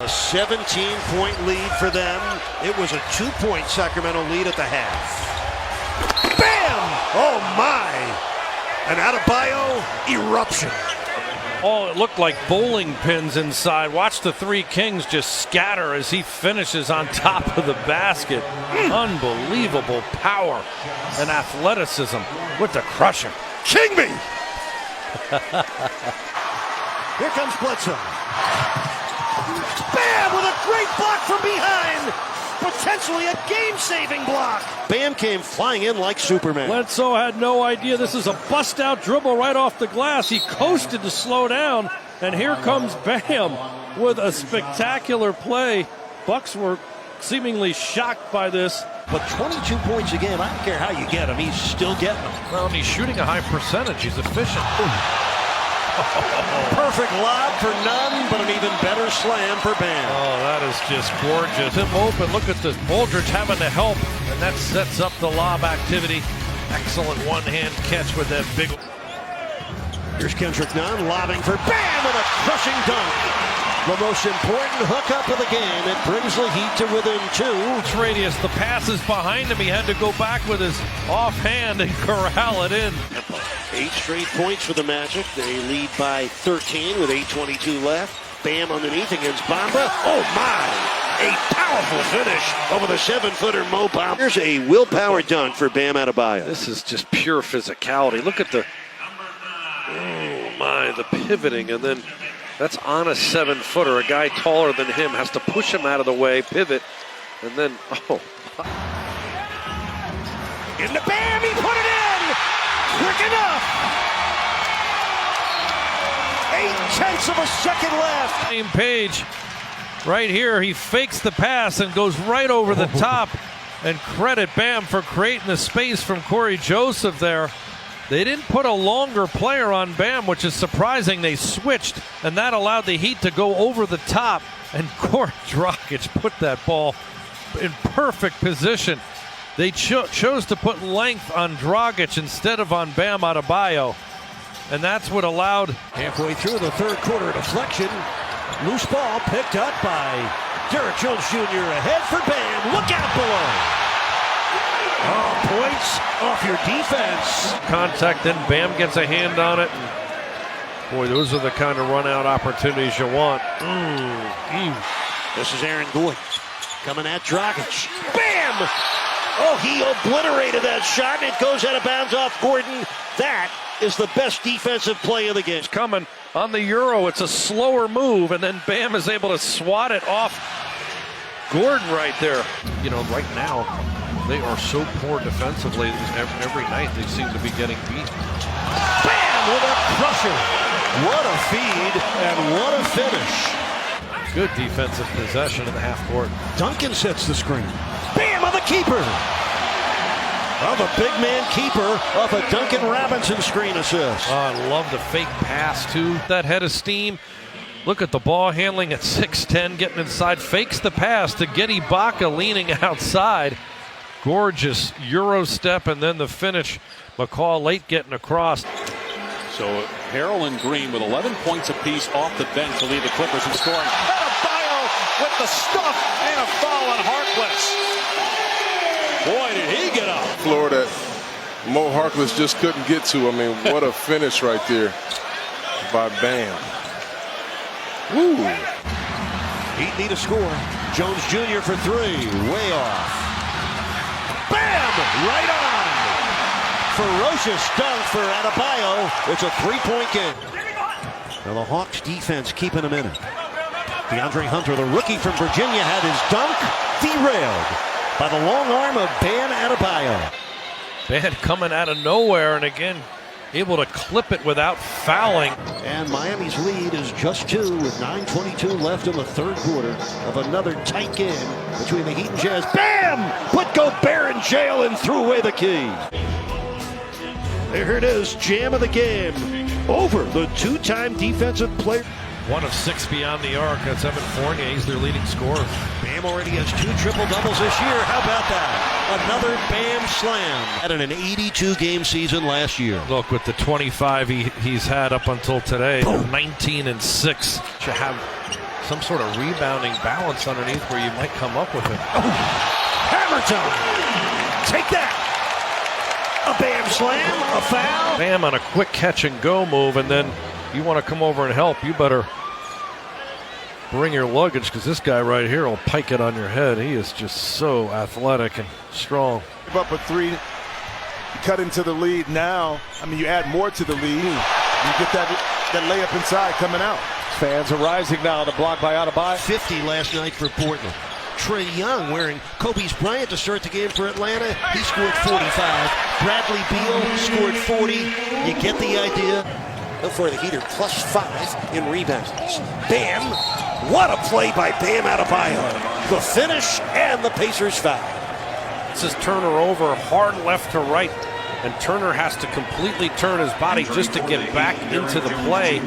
A 17-point lead for them. It was a 2-point Sacramento lead at the half. Bam! Oh my! An Adebayo eruption. Oh, it looked like bowling pins inside. Watch the three Kings just scatter as he finishes on top of the basket. Unbelievable power and athleticism with the crusher. King me! Here comes Bledsoe. Bam! With a great block from behind! Potentially a game-saving block. Bam came flying in like Superman. Bledsoe had no idea this is a bust-out dribble right off the glass. He coasted to slow down, and here comes Bam with a spectacular play. Bucks were seemingly shocked by this. But 22 points a game, I don't care how you get him, he's still getting them. Well, and he's shooting a high percentage. He's efficient. Perfect lob for none, but an even better slam for Bam. Oh, that is just gorgeous. Him open. Look at this. Aldridge having to help, and that sets up the lob activity. Excellent one-hand catch with that big. Here's Kendrick Nunn lobbing for Bam and a crushing dunk. The most important hookup of the game. It brings the Heat to within 2. Radius. The pass is behind him. He had to go back with his offhand and corral it in. 8 straight points for the Magic. They lead by 13 with 8:22 left. Bam underneath against Bamba. Oh my! A powerful finish over the 7-footer Mo Bamba. Here's a willpower dunk for Bam Adebayo. This is just pure physicality. Look at the, oh my, the pivoting, and then that's on a 7-footer. A guy taller than him has to push him out of the way, pivot, and then, oh. Into Bam, he put it in! Quick enough! 0.8 of a second left. Same page right here. He fakes the pass and goes right over the top. And credit Bam for creating the space from Corey Joseph there. They didn't put a longer player on Bam, which is surprising. They switched, and that allowed the Heat to go over the top. And Goran Dragic put that ball in perfect position. They chose to put length on Dragic instead of on Bam Adebayo. And that's what allowed. Halfway through the third quarter, deflection. Loose ball picked up by Derrick Jones Jr. Ahead for Bam. Look out below. Oh, points off your defense. Contact, then Bam gets a hand on it. Boy, those are the kind of run-out opportunities you want. This is Aaron Gordon coming at Dragic. Bam! Oh, he obliterated that shot, and it goes out of bounds off Gordon. That is the best defensive play of the game. Coming on the Euro, it's a slower move, and then Bam is able to swat it off Gordon right there. You know, right now, they are so poor defensively. Every night they seem to be getting beat. Bam with a crusher. What a feed and what a finish. Good defensive possession in the half court. Duncan sets the screen. Bam on the keeper. Well, the big man keeper off a Duncan Robinson screen assist. Oh, I love the fake pass, too. That head of steam. Look at the ball handling at 6'10", getting inside. Fakes the pass to get Ibaka leaning outside. Gorgeous Euro step, and then the finish. McCall late getting across. So Harrell and Green with 11 points apiece off the bench to lead the Clippers in scoring. Adebayo with the stuff and a foul on Harkless. Boy, did he get up. Floor that Mo Harkless just couldn't get to. I mean, what a finish right there by Bam. Woo. Heat need a score. Jones Jr. for 3. Way off. Bam! Right on! Ferocious dunk for Adebayo. It's a 3-point game. Now the Hawks defense keeping him in it. DeAndre Hunter, the rookie from Virginia, had his dunk derailed by the long arm of Bam Adebayo. Bam coming out of nowhere, and again, able to clip it without fouling. And Miami's lead is just 2 with 9:22 left in the third quarter of another tight game between the Heat and Jazz. Bam! Put Gobert in jail and threw away the key. There it is, jam of the game. Over the 2-time defensive player. 1 of 6 beyond the arc. That's Evan Fournier. He's their leading scorer. Bam already has 2 triple-doubles this year. How about that? Another Bam slam. Had an 82-game season last year. Look, with the 25 he's had up until today, 19 and 6. To have some sort of rebounding balance underneath where you might come up with it. Oh, hammer time. Take that. A Bam slam, a foul. Bam on a quick catch and go move, and then you want to come over and help, you better bring your luggage, because this guy right here will pike it on your head. He is just so athletic and strong. Give up a three, cut into the lead now. I mean, you add more to the lead. You get that layup inside coming out. Fans are rising now. The block by Adebayo. 50 last night for Portland. Trae Young wearing Kobe's Bryant to start the game for Atlanta. He scored 45. Bradley Beal scored 40. You get the idea. For the Heater, +5 in rebounds. Bam! What a play by Bam Adebayo. The finish and the Pacers foul. This is Turner over hard left to right, and Turner has to completely turn his body just to get back into the play.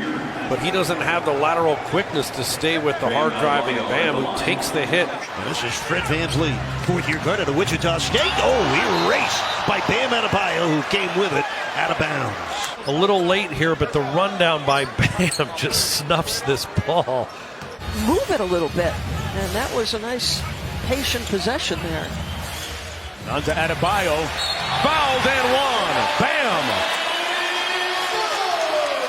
But he doesn't have the lateral quickness to stay with the hard driving Bam, who takes the hit. This is Fred VanVleet, fourth-year guard at Wichita State. Oh, erased by Bam Adebayo, who came with it out of bounds. A little late here, but the rundown by Bam just snuffs this ball. Move it a little bit, and that was a nice, patient possession there. On to Adebayo. Fouled and one. Bam!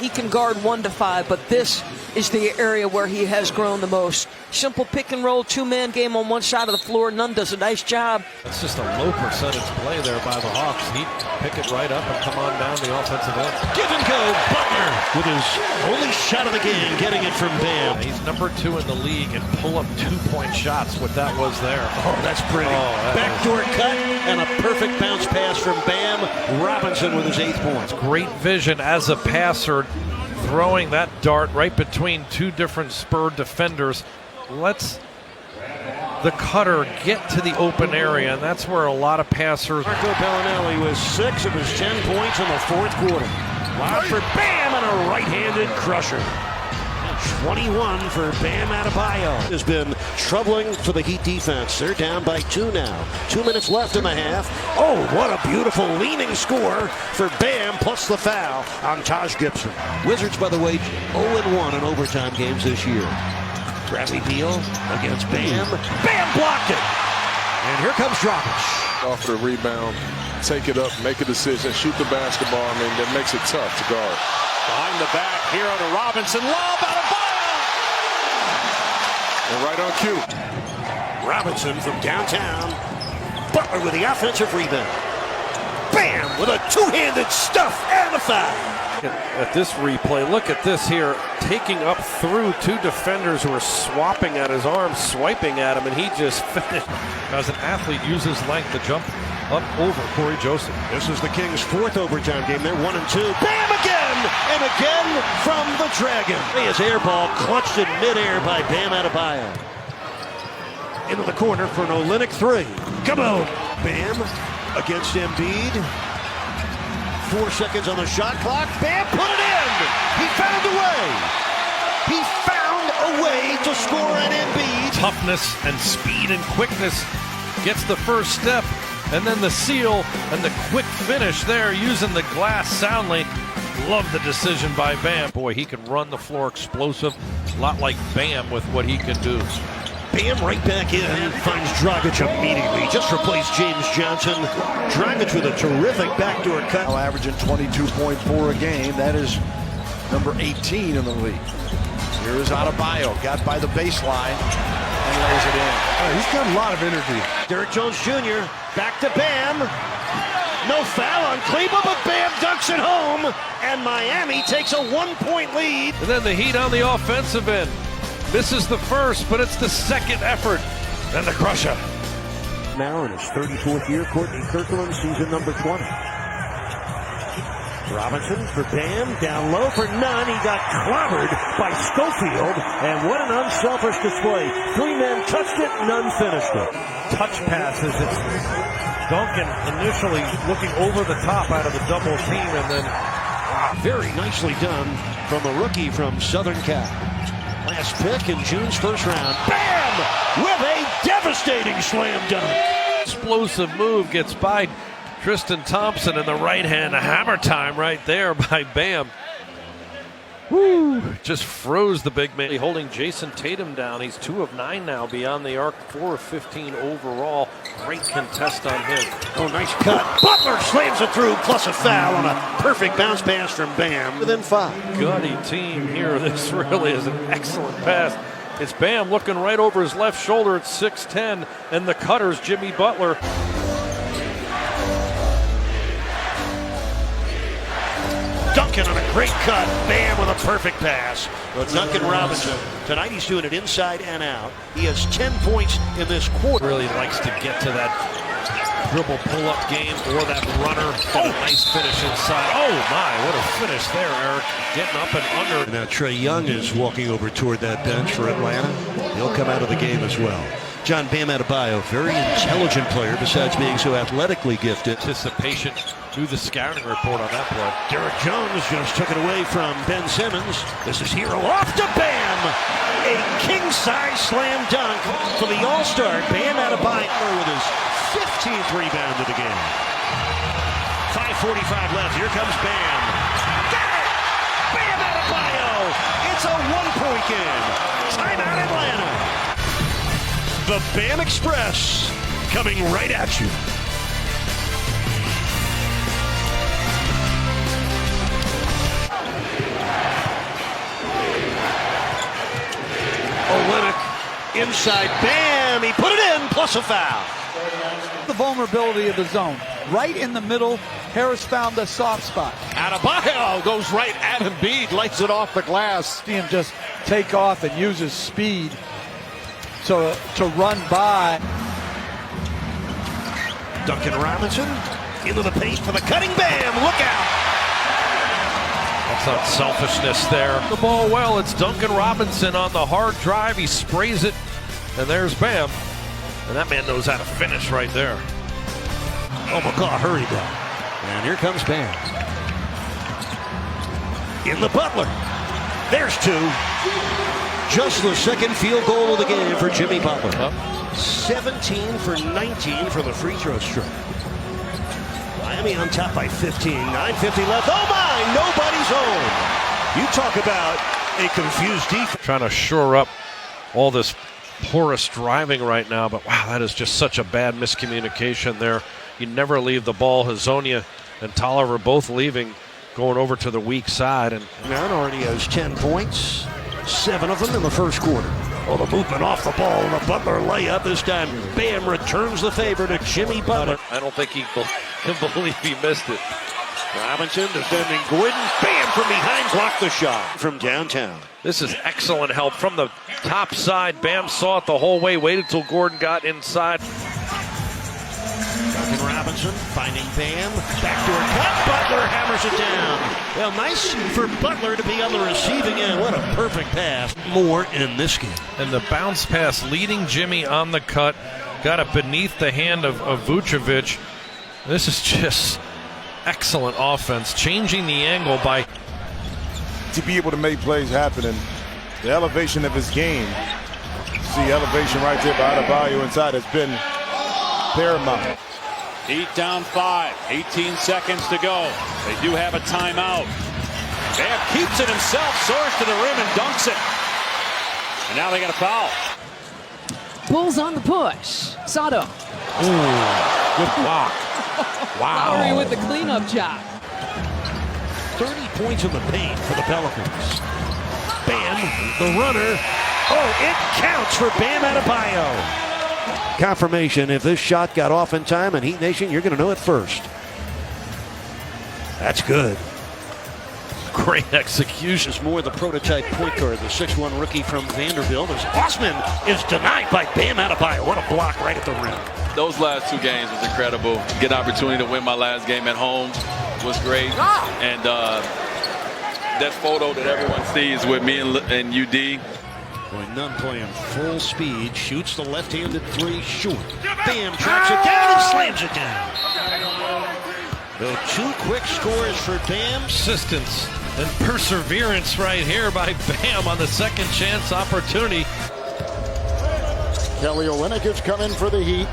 He can guard 1 to 5, but this is the area where he has grown the most. Simple pick and roll, two-man game on one side of the floor. Nunn does a nice job. It's just a low percentage play there by the Hawks. He'd pick it right up and come on down the offensive end. Give and go, Butler with his only shot of the game, getting it from Bam. He's number 2 in the league and pull up 2-point shots. What that was there. Oh, that's pretty. Backdoor cut and a perfect bounce pass from Bam. Robinson with his 8th point. Great vision as a passer, throwing that dart right between two different Spur defenders. Lets the cutter get to the open area, and that's where a lot of passers. Marco Bellinelli with 6 of his 10 points in the 4th quarter. Lob for Bam and a right-handed crusher. 21 for Bam Adebayo. Has been troubling for the Heat defense. They're down by 2 now. 2 minutes left in the half. Oh, what a beautiful leaning score for Bam, plus the foul on Taj Gibson. Wizards, by the way, 0-1 in overtime games this year. Bradley Beal against Bam. Bam blocked it. And here comes Dragic. Off the rebound, take it up, make a decision, shoot the basketball. I mean, that makes it tough to guard. Behind the back, hero to Robinson. Lob out of And right on cue. Robinson from downtown. Butler with the offensive rebound. Bam with a two-handed stuff and a foul. At this replay, look at this here, taking up through two defenders who are swapping at his arm, swiping at him, and he just finished. As an athlete, uses length to jump up over Corey Joseph. This is the Kings' 4th overtime game. They're 1-2. Bam again! And again from the Dragon. His air ball clutched in midair by Bam Adebayo. Into the corner for an Olynyk 3. Come on! Bam against Embiid. 4 seconds on the shot clock. Bam put it in! He found a way! He found a way to score an Embiid. Toughness and speed and quickness gets the first step, and then the seal and the quick finish there using the glass soundly. Love the decision by Bam. Boy, he can run the floor explosive, a lot like Bam with what he can do. Bam right back in, finds Dragic immediately. Just replaced James Johnson. Dragic with a terrific backdoor cut. Now averaging 22.4 a game. That is number 18 in the league. Here is Adebayo, got by the baseline and lays it in. He's got a lot of energy. Derrick Jones Jr. back to Bam. No foul on Cleveland, but Bam dunks it home. And Miami takes a 1-point lead. And then the Heat on the offensive end. This is the first, but it's the second effort. Then the crusher. Now in his 34th year, Courtney Kirkland, season number 20. Robinson for Bam, down low for Nunn. He got clobbered by Schofield, and what an unselfish display. 3 men touched it, Nunn finished it. Touch passes. It's Duncan initially looking over the top out of the double team, and then very nicely done from the rookie from Southern Cal. Last pick in June's first round. Bam! With a devastating slam dunk. explosive move gets by Tristan Thompson in the right hand. A hammer time right there by Bam. Just froze the big man. Holding Jason Tatum down. He's 2 of 9 now beyond the arc, 4 of 15 overall. Great contest on him. Oh, nice cut. Butler slams it through, plus a foul on a perfect bounce pass from Bam. Within 5. Gutty team here. This really is an excellent pass. It's Bam looking right over his left shoulder at 6'10", and the cutter's Jimmy Butler. Duncan on a great cut. Bam with a perfect pass. Well, Duncan Robinson. Tonight he's doing it inside and out. He has 10 points in this quarter. Really likes to get to that dribble pull-up game or that runner. Got a nice finish inside. Oh my, what a finish there, Eric. Getting up and under. Now Trae Young is walking over toward that bench for Atlanta. He'll come out of the game as well. John Bam Adebayo, very intelligent player besides being so athletically gifted. Anticipation. Do the scouting report on that play. Derrick Jones just took it away from Ben Simmons. This is Hero off to Bam. A king-size slam dunk for the All-Star Bam Adebayo with his 15th rebound of the game. 5:45 left. Here comes Bam. Got it! Bam Adebayo! It's a one-point game. Timeout Atlanta. The Bam Express coming right at you. Olynyk inside, Bam, he put it in, plus a foul. The vulnerability of the zone. Right in the middle, Harris found the soft spot. Adebayo goes right at Embiid, lights it off the glass. See him just take off and use his speed to run by. Duncan Robinson into the paint for the cutting Bam, look out. That's not selfishness there. The ball well, it's Duncan Robinson on the hard drive. He sprays it, and there's Bam. And that man knows how to finish right there. Oh, McCaw hurried down. And here comes Bam. In the Butler. There's 2. Just the second field goal of the game for Jimmy Butler. 17 for 19 from the free throw stripe. Miami on top by 15. 9:50 left. Oh my, nobody's home. You talk about a confused defense. Trying to shore up all this porous driving right now, but wow, that is just such a bad miscommunication there. You never leave the ball. Hazonia and Tolliver both leaving, going over to the weak side. And Brown already has 10 points, 7 of them in the first quarter. Oh, the movement off the ball, and the Butler layup. This time, Bam returns the favor to Jimmy Butler. I don't think he can believe he missed it. Robinson defending Gordon. Bam from behind, blocked the shot from downtown. This is excellent help from the top side. Bam saw it the whole way, waited till Gordon got inside. Duncan Robinson finding Bam. Backdoor cut. Butler hammers it down. Well, nice for Butler to be on the receiving end. What a perfect pass. More in this game. And the bounce pass leading Jimmy on the cut. Got it beneath the hand of Vucevic. This is just excellent offense. Changing the angle by... To be able to make plays happen and the elevation of his game. See elevation right there by Adebayo inside has been paramount. Heat down 5, 18 seconds to go. They do have a timeout. Bam keeps it himself, soars to the rim and dunks it. And now they got a foul. Bulls on the push. Sato. Ooh, good block. Wow. Lowry with the cleanup job. 30 points in the paint for the Pelicans. Bam, the runner. Oh, it counts for Bam Adebayo. Confirmation, if this shot got off in time in Heat Nation, you're going to know it first. That's good. Great execution. Is more the prototype point guard, the 6'1 rookie from Vanderbilt. As Osman is denied by Bam Adebayo. What a block right at the rim. Those last 2 games was incredible. Get an opportunity to win my last game at home was great. And that photo that everyone sees with me and UD. Boy, Nunn playing full speed, shoots the left-handed 3 short. Bam tracks it down and slams it down. The 2 quick scores for Bam. Persistence and perseverance right here by Bam on the second chance opportunity. Kelly Olynyk is coming for the Heat.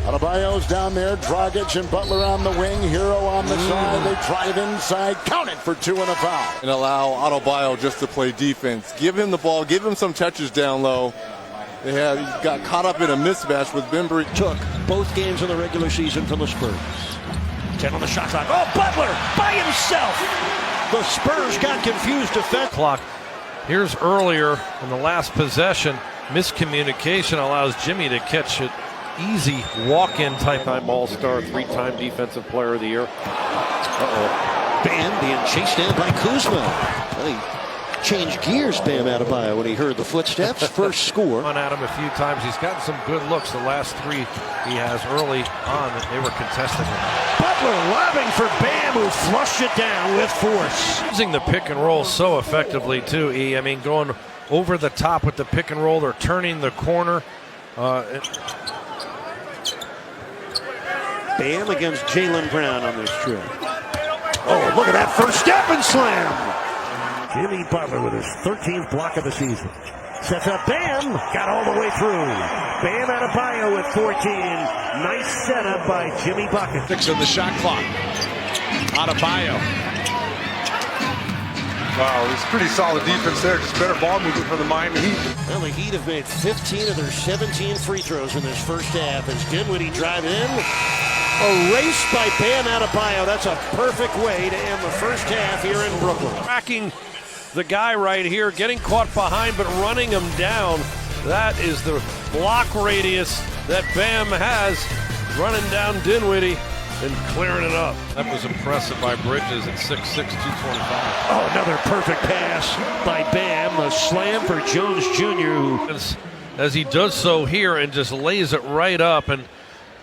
Adebayo's down there, Dragic and Butler on the wing, Hero on the side, they drive inside, count it for 2 and a foul. And allow Adebayo just to play defense. Give him the ball, give him some touches down low. He got caught up in a mismatch with Bembry. Took both games in the regular season from the Spurs. 10 on the shot clock. Oh, Butler by himself. The Spurs got confused defense. Clock. Here's earlier in the last possession. Miscommunication allows Jimmy to catch it. Easy walk-in type all-star, 3-time defensive player of the year. Bam being chased down by Kuzma. Well, he changed gears, Bam Adebayo, when he heard the footsteps. First score. On at him a few times. He's gotten some good looks. The last 3 he has early on, they were contesting him. Butler lobbing for Bam, who flushed it down with force. Using the pick and roll so effectively too, E. I mean, going over the top with the pick and roll. They're turning the corner. Bam against Jaylen Brown on this trip. Oh, look at that first step and slam. Jimmy Butler with his 13th block of the season. Sets up Bam, got all the way through. Bam Adebayo with 14. Nice setup by Jimmy Bucket. 6 on the shot clock. Adebayo. Wow, it's pretty solid defense there. Just better ball movement for the Miami Heat. Well, the Heat have made 15 of their 17 free throws in this first half as Dinwiddie drive in. Erased by Bam Adebayo. That's a perfect way to end the first half here in Brooklyn. Tracking the guy right here, getting caught behind but running him down. That is the block radius that Bam has, running down Dinwiddie and clearing it up. That was impressive by Bridges at 6'6", 225. Oh, another perfect pass by Bam. The slam for Jones Jr. As he does so here and just lays it right up. And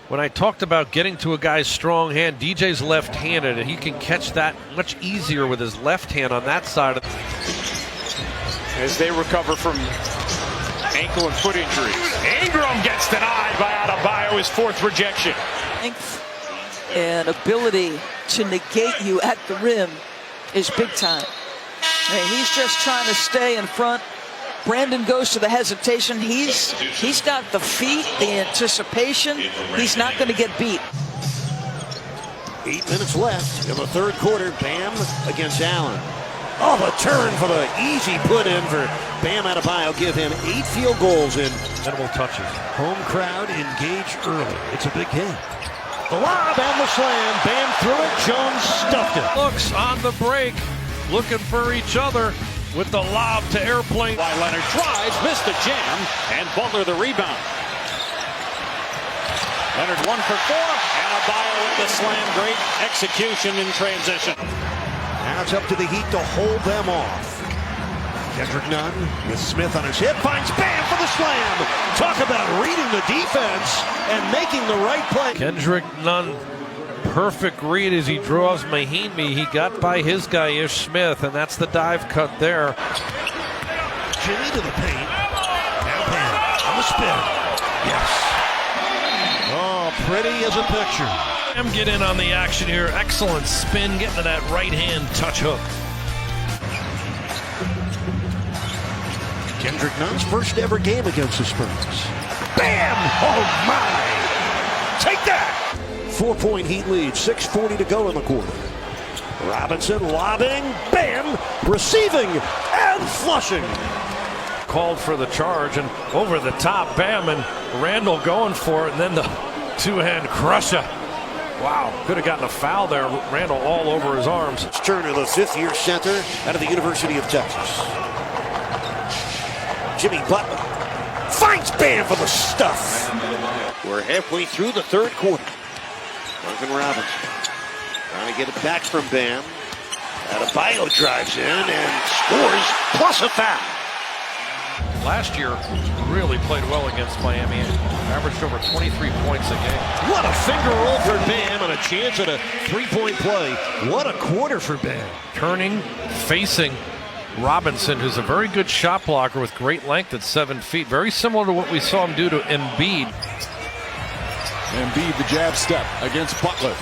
when I talked about getting to a guy's strong hand, DJ's left-handed, and he can catch that much easier with his left hand on that side. As they recover from ankle and foot injuries. Ingram gets denied by Adebayo, his 4th rejection. Length and ability to negate you at the rim is big time. I mean, he's just trying to stay in front. Brandon goes to the hesitation. He's got the feet, the anticipation. He's not going to get beat. 8 minutes left in the third quarter. Bam against Allen. Oh, the turn for the easy put in for Bam Adebayo. Give him 8 field goals in minimal touches. Home crowd engaged early. It's a big game. The lob and the slam. Bam threw it. Jones stuffed it. Looks on the break, looking for each other with the lob to Airplane. Why Leonard drives, missed the jam, and Butler the rebound. Leonard 1 for 4, and Adebayo with the slam. Great execution in transition. Now it's up to the Heat to hold them off. Kendrick Nunn with Smith on his hip, finds Bam for the slam. Talk about reading the defense and making the right play. Kendrick Nunn, perfect read as he draws Mahinmi. He got by his guy, Ish Smith, and that's the dive cut there. Jimmy to the paint. Now Bam on the spin. Yes. Oh, pretty as a picture. Bam get in on the action here. Excellent spin, getting to that right hand touch hook. Kendrick Nunn's first ever game against the Spurs. Bam! Oh my! Take that! 4-point Heat lead, 6:40 to go in the quarter. Robinson lobbing, Bam! Receiving and flushing. Called for the charge and over the top, Bam, and Randall going for it, and then the two-hand crusher. Wow, could have gotten a foul there. Randall all over his arms. Turner, the 5th-year center out of the University of Texas. Jimmy Butler finds Bam for the stuff. We're halfway through the third quarter. Duncan Robinson trying to get it back from Bam. Adebayo drives in and scores, plus a foul. Last year, really played well against Miami. Averaged over 23 points a game. What a finger roll for Bam and a chance at a 3-point play. What a quarter for Bam. Turning, facing Robinson, who's a very good shot blocker with great length at 7 feet. Very similar to what we saw him do to Embiid. Embiid, the jab step against Butler.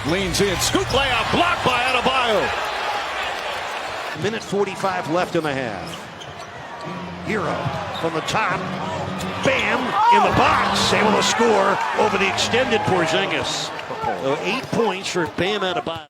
Leans in, scoop layup, blocked by Adebayo. Minute 45 left in the half. Hero from the top. Bam in the box, able to score over the extended Porzingis. So 8 points for Bam Adebayo.